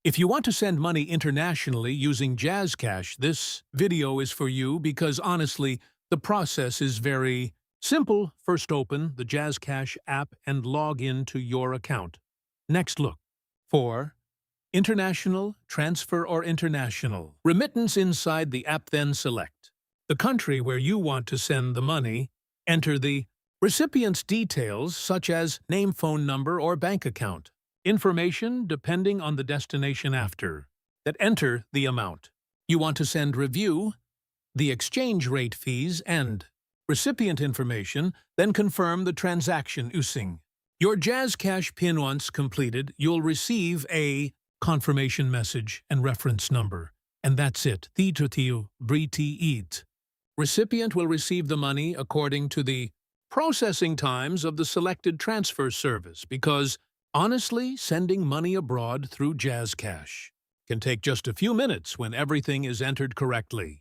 If you want to send money internationally using JazzCash, this video is for you because honestly, the process is very simple. First, open the JazzCash app and log in to your account. Next, look for International, Transfer or International. Remittance inside the app, then select the country where you want to send the money. Enter the recipient's details such as name, phone number, or bank account information depending on the destination. After that, enter the amount you want to send, review the exchange rate, fees, and recipient information, then confirm the transaction using your JazzCash PIN. Once completed, you'll receive a confirmation message and reference number. And that's it. Recipient will receive the money according to the processing times of the selected transfer service because, honestly, sending money abroad through JazzCash can take just a few minutes when everything is entered correctly.